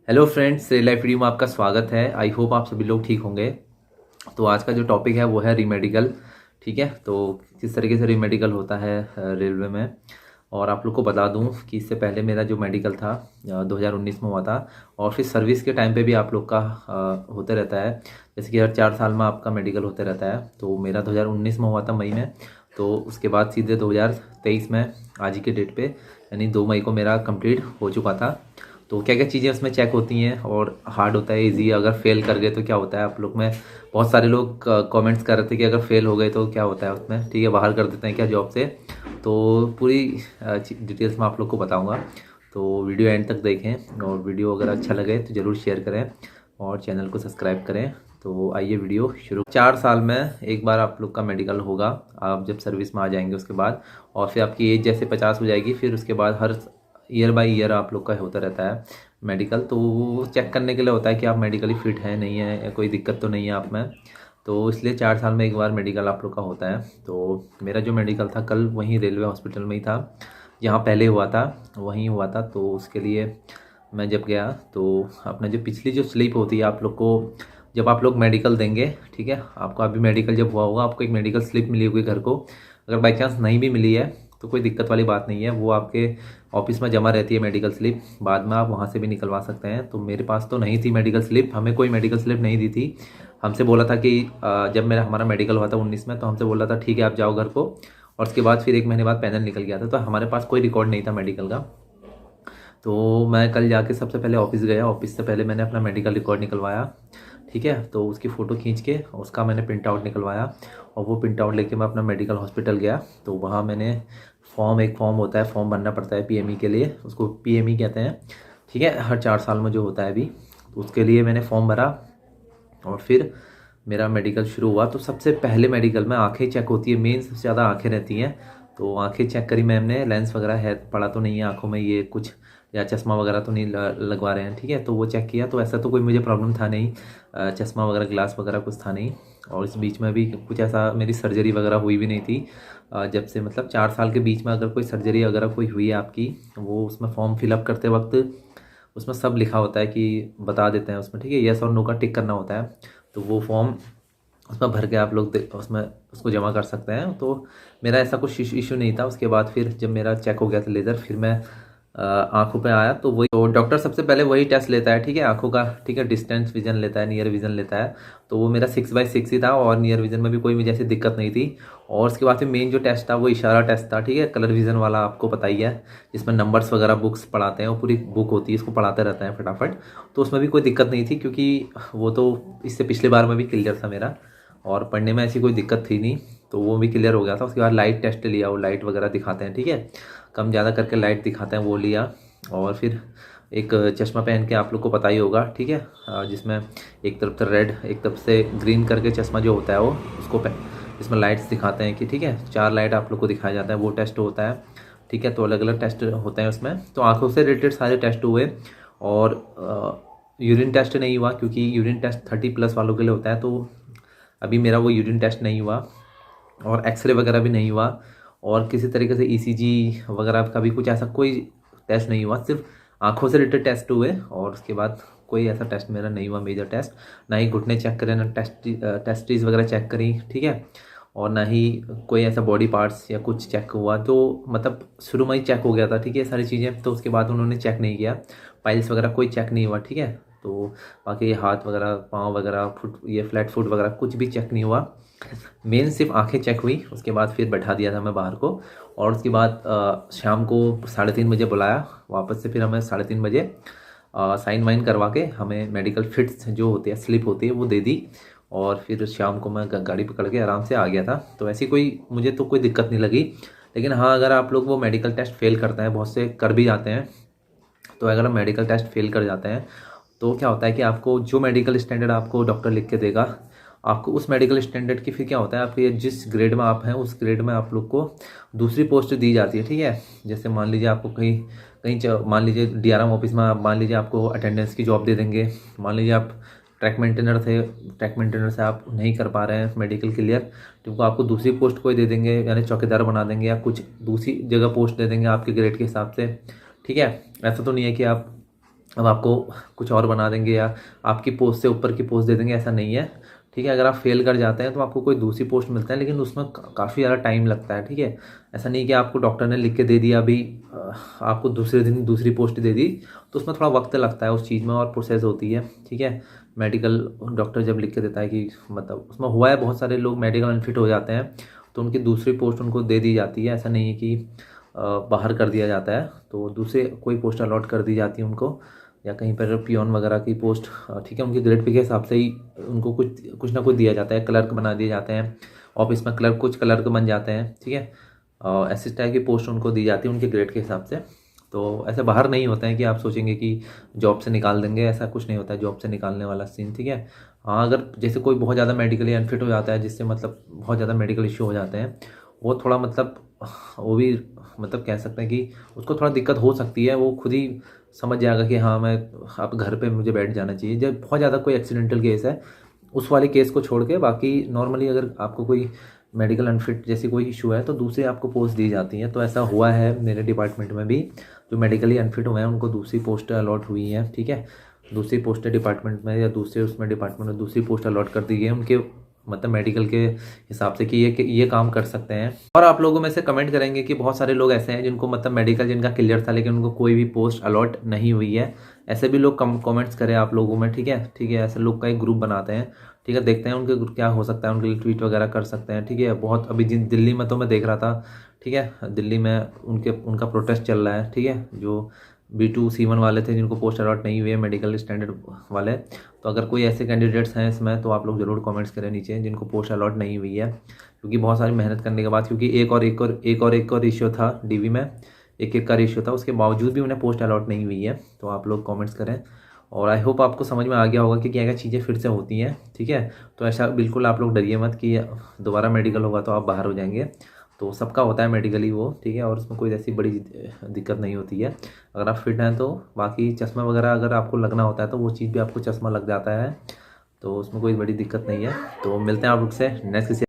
Hello friends, life video में आपका स्वागत है। आई होप आप सभी लोग ठीक होंगे। तो आज का जो टॉपिक है वो है रीमेडिकल। ठीक है, तो किस तरीके से रीमेडिकल होता है रेलवे में। और आप लोग को बता दूं कि इससे पहले मेरा जो मेडिकल था 2019 में हुआ था। और फिर सर्विस के टाइम पे भी आप लोग का होते रहता है। जैसे कि हर 4 साल में आपका मेडिकल होते रहता है। तो मेरा 2019 में हुआ था मई में। तो उसके बाद सीधे 2023 में आज ही के डेट पे यानी 2 मई को मेरा कंप्लीट हो चुका था। तो क्या क्या चीज़ें उसमें चेक होती हैं और हार्ड होता है इजी, अगर फेल कर गए तो क्या होता है। आप लोग में बहुत सारे लोग कमेंट्स कर रहे थे कि अगर फेल हो गए तो क्या होता है उसमें, ठीक है, बाहर कर देते हैं क्या जॉब से। तो पूरी डिटेल्स मैं आप लोग को बताऊंगा। तो वीडियो एंड तक देखें और वीडियो अगर अच्छा लगे तो ज़रूर शेयर करें और चैनल को सब्सक्राइब करें। तो आइए वीडियो शुरू। 4 साल में एक बार आप लोग का मेडिकल होगा, आप जब सर्विस में आ जाएंगे उसके बाद। और फिर आपकी एज जैसे 50 हो जाएगी, फिर उसके बाद हर ईयर बाय ईयर आप लोग का होता रहता है मेडिकल। तो वो चेक करने के लिए होता है कि आप मेडिकली फिट है नहीं है, या कोई दिक्कत तो नहीं है आप में। तो इसलिए 4 साल में एक बार मेडिकल आप लोग का होता है। तो मेरा जो मेडिकल था कल वहीं रेलवे हॉस्पिटल में ही था, जहाँ पहले हुआ था वहीं हुआ था। तो उसके लिए मैं जब गया तो अपना जो पिछली जो स्लिप होती है आप लोग को, जब आप लोग मेडिकल देंगे, ठीक है, आपको अभी मेडिकल जब हुआ होगा आपको एक मेडिकल स्लिप मिली होगी घर को। अगर बाई चांस नहीं भी मिली है तो कोई दिक्कत वाली बात नहीं है, वो आपके ऑफिस में जमा रहती है मेडिकल स्लिप, बाद में आप वहाँ से भी निकलवा सकते हैं। तो मेरे पास तो नहीं थी मेडिकल स्लिप, हमें कोई मेडिकल स्लिप नहीं दी थी। हमसे बोला था कि जब हमारा मेडिकल हुआ था 19 में, तो हमसे बोला था ठीक है आप जाओ घर को। और उसके बाद फिर 1 महीने बाद पैनल निकल गया था, तो हमारे पास कोई रिकॉर्ड नहीं था मेडिकल का। तो मैं कल जाके सबसे पहले ऑफिस गया, ऑफिस से पहले मैंने अपना मेडिकल रिकॉर्ड निकलवाया। ठीक है, तो उसकी फ़ोटो खींच के उसका मैंने प्रिंट आउट निकलवाया। और वो प्रिंट आउट लेके मैं अपना मेडिकल हॉस्पिटल गया। तो वहाँ मैंने एक फॉर्म होता है, फॉर्म भरना पड़ता है पीएमई के लिए, उसको पीएमई कहते हैं। ठीक है, हर 4 साल में जो होता है अभी, तो उसके लिए मैंने फॉर्म भरा। और फिर मेरा मेडिकल शुरू हुआ। तो सबसे पहले मेडिकल में आंखें चेक होती है, मेन सबसे ज़्यादा आंखें रहती हैं। तो आंखें चेक करी मैम ने, लेंस वगैरह है पड़ा तो नहीं है आंखों में, ये कुछ या चश्मा वगैरह तो नहीं लगवा रहे हैं। ठीक है, तो वो चेक किया, तो ऐसा तो कोई मुझे प्रॉब्लम था नहीं, चश्मा वगैरह ग्लास वगैरह कुछ था नहीं। और इस बीच में भी कुछ ऐसा मेरी सर्जरी वगैरह हुई भी नहीं थी। जब से मतलब 4 साल के बीच में अगर कोई सर्जरी वगैरह कोई हुई है आपकी, वो उसमें फॉर्म फिलअप करते वक्त उसमें सब लिखा होता है कि बता देते हैं उसमें, ठीक है, यस और नो का टिक करना होता है। तो वो फॉर्म उसमें भर के आप लोग उसमें उसको जमा कर सकते हैं। तो मेरा ऐसा कुछ इशू नहीं था। उसके बाद फिर जब मेरा चेक हो गया था लेज़र, फिर मैं आंखों पे आया। तो वही, तो डॉक्टर सबसे पहले वही टेस्ट लेता है, ठीक है, आंखों का, ठीक है, डिस्टेंस विजन लेता है, नियर विजन लेता है। तो वो मेरा 6/6 ही था और नियर विजन में भी कोई मुझे ऐसी दिक्कत नहीं थी। और उसके बाद फिर मेन जो टेस्ट था वो इशारा टेस्ट था, ठीक है, कलर विजन वाला, आपको पता ही है, जिसमें नंबर्स वगैरह बुक्स पढ़ाते हैं, वो पूरी बुक होती है, इसको पढ़ाते रहते हैं फटाफट। तो उसमें भी कोई दिक्कत नहीं थी, क्योंकि वो तो इससे पिछले बार में भी क्लियर था मेरा, और पढ़ने में ऐसी कोई दिक्कत थी नहीं। तो वो भी क्लियर हो गया था। उसके बाद लाइट टेस्ट लिया, वो लाइट वगैरह दिखाते हैं, ठीक है, कम ज़्यादा करके लाइट दिखाते हैं, वो लिया। और फिर एक चश्मा पहन के, आप लोग को पता ही होगा, ठीक है, जिसमें एक तरफ से रेड एक तरफ से ग्रीन करके चश्मा जो होता है वो, उसको जिसमें लाइट्स दिखाते हैं कि, ठीक है, 4 लाइट आप लोग को दिखाया जाता है, वो टेस्ट होता है। ठीक है, तो अलग अलग टेस्ट होते हैं उसमें। तो आंखों से रिलेटेड सारे टेस्ट हुए। और यूरिन टेस्ट नहीं हुआ, क्योंकि यूरिन टेस्ट 30+ वालों के लिए होता है। तो अभी मेरा वो यूरिन टेस्ट नहीं हुआ, और एक्सरे वगैरह भी नहीं हुआ, और किसी तरीके से ईसीजी वगैरह का भी कुछ ऐसा कोई टेस्ट नहीं हुआ। सिर्फ आंखों से रिलेटेड टेस्ट हुए, और उसके बाद कोई ऐसा टेस्ट मेरा नहीं हुआ मेजर टेस्ट। ना ही घुटने चेक करे, ना टेस्टिस वगैरह चेक करी, ठीक है, और ना ही कोई ऐसा बॉडी पार्ट्स या कुछ चेक हुआ। तो मतलब शुरू में ही चेक हो गया था, ठीक है, सारी चीज़ें। तो उसके बाद उन्होंने चेक नहीं किया, पाइल्स वगैरह कोई चेक नहीं हुआ, ठीक है। तो बाकी हाथ वगैरह, पाँव वगैरह, फुट, ये फ्लैट फुट वगैरह कुछ भी चेक नहीं हुआ। मेन सिर्फ आंखें चेक हुई। उसके बाद फिर बैठा दिया था मैं बाहर को। और उसके बाद शाम को 3:30 बजे बुलाया वापस से। फिर हमें 3:30 बजे साइन वाइन करवा के हमें मेडिकल फिट्स जो होती है, स्लिप होती है, वो दे दी। और फिर शाम को मैं गाड़ी पकड़ के आराम से आ गया था। तो ऐसी कोई मुझे तो कोई दिक्कत नहीं लगी। लेकिन हाँ, अगर आप लोग वो मेडिकल टेस्ट फेल करते हैं, बहुत से कर भी जाते हैं, तो अगर आप मेडिकल टेस्ट फेल कर जाते हैं तो क्या होता है कि आपको जो मेडिकल स्टैंडर्ड आपको डॉक्टर लिख के देगा, आपको उस मेडिकल स्टैंडर्ड की फिर क्या होता है, आपके जिस ग्रेड में आप हैं उस ग्रेड में आप लोग को दूसरी पोस्ट दी जाती है, ठीक है। जैसे मान लीजिए आपको कहीं कहीं मान लीजिए डीआरएम ऑफिस में मान लीजिए आपको अटेंडेंस की जॉब दे देंगे। मान लीजिए आप ट्रैक मेंटेनर थे, ट्रैक मेंटेनर से आप नहीं कर पा रहे हैं मेडिकल क्लियर, तो आपको दूसरी पोस्ट कोई दे देंगे, यानी चौकीदार बना देंगे, या कुछ दूसरी जगह पोस्ट दे देंगे आपके ग्रेड के हिसाब से, ठीक है। ऐसा तो नहीं है कि आप अब आपको कुछ और बना देंगे या आपकी पोस्ट से ऊपर की पोस्ट दे देंगे, ऐसा नहीं है। ठीक है, अगर आप फेल कर जाते हैं तो आपको कोई दूसरी पोस्ट मिलता है, लेकिन उसमें काफ़ी ज़्यादा टाइम लगता है। ठीक है, ऐसा नहीं कि आपको डॉक्टर ने लिख के दे दिया अभी, आपको दूसरे दिन दूसरी पोस्ट दे दी, तो उसमें थोड़ा वक्त लगता है उस चीज़ में और प्रोसेस होती है। ठीक है, मेडिकल डॉक्टर जब लिख के देता है कि मतलब उसमें हुआ है, बहुत सारे लोग मेडिकल अनफिट हो जाते हैं तो उनकी दूसरी पोस्ट उनको दे दी जाती है। ऐसा नहीं है कि बाहर कर दिया जाता है, तो दूसरे कोई पोस्ट अलॉट कर दी जाती है उनको, या कहीं पर पियोन वगैरह की पोस्ट। ठीक है, उनके ग्रेड पे के हिसाब से ही उनको कुछ कुछ ना कुछ दिया जाता है, क्लर्क बना दिए जाते हैं ऑफिस में, क्लर्क कुछ क्लर्क बन जाते हैं। ठीक है, ऐसी टाइप की पोस्ट उनको दी जाती है उनके ग्रेड के हिसाब से। तो ऐसे बाहर नहीं होता है कि आप सोचेंगे कि जॉब से निकाल देंगे, ऐसा कुछ नहीं होता है जॉब से निकालने वाला सीन। ठीक है, हाँ, अगर जैसे कोई बहुत ज़्यादा मेडिकली अनफिट हो जाता है, जिससे मतलब बहुत ज़्यादा मेडिकल इश्यू हो जाते हैं, वो थोड़ा मतलब वो भी मतलब कह सकते हैं कि उसको थोड़ा दिक्कत हो सकती है। वो खुद ही समझ जाएगा कि हाँ, मैं अब घर पे मुझे बैठ जाना चाहिए। जब बहुत ज़्यादा कोई एक्सीडेंटल केस है, उस वाले केस को छोड़ के बाकी नॉर्मली अगर आपको कोई मेडिकल अनफिट जैसी कोई इशू है तो दूसरी आपको पोस्ट दी जाती है। तो ऐसा हुआ है मेरे डिपार्टमेंट में भी, जो मेडिकली अनफिट हुए हैं उनको दूसरी पोस्ट अलॉट हुई हैं। ठीक है, दूसरी पोस्ट डिपार्टमेंट में या दूसरे उसमें डिपार्टमेंट में दूसरी पोस्ट अलॉट कर दी गई है उनके मतलब मेडिकल के हिसाब से कि ये काम कर सकते हैं। और आप लोगों में से कमेंट करेंगे कि बहुत सारे लोग ऐसे हैं जिनको मतलब मेडिकल जिनका क्लियर था लेकिन उनको कोई भी पोस्ट अलॉट नहीं हुई है। ऐसे भी लोग कमेंट्स करें आप लोगों में। ठीक है, ठीक है, ऐसे लोग का एक ग्रुप बनाते हैं। ठीक है, देखते हैं उनके क्या हो सकता है, उनके लिए ट्वीट वगैरह कर सकते हैं। ठीक है, बहुत अभी जिन दिल्ली में तो मैं देख रहा था। ठीक है, दिल्ली में उनका प्रोटेस्ट चल रहा है। ठीक है, जो B2C1 वाले थे जिनको पोस्ट अलॉट नहीं हुई है मेडिकल स्टैंडर्ड वाले, तो अगर कोई ऐसे कैंडिडेट्स हैं इसमें तो आप लोग ज़रूर कमेंट्स करें नीचे जिनको पोस्ट अलॉट नहीं हुई है, क्योंकि बहुत सारी मेहनत करने के बाद, क्योंकि एक और रेशियो था डीवी में, एक का रेशियो था, उसके बावजूद भी उन्हें पोस्ट अलॉट नहीं हुई है। तो आप लोग कमेंट्स करें और आई होप आपको समझ में आ गया होगा कि क्या क्या चीज़ें फिर से होती हैं। ठीक है, तो ऐसा बिल्कुल आप लोग डरिए मत कि दोबारा मेडिकल होगा तो आप बाहर हो जाएंगे। तो सबका होता है मेडिकली वो। ठीक है, और उसमें कोई ऐसी बड़ी दिक्कत नहीं होती है। अगर आप फिट हैं तो बाकी चश्मा वगैरह अगर आपको लगना होता है तो वो चीज़ भी आपको चश्मा लग जाता है, तो उसमें कोई बड़ी दिक्कत नहीं है। तो मिलते हैं आप लोग से नेक्स्ट किसी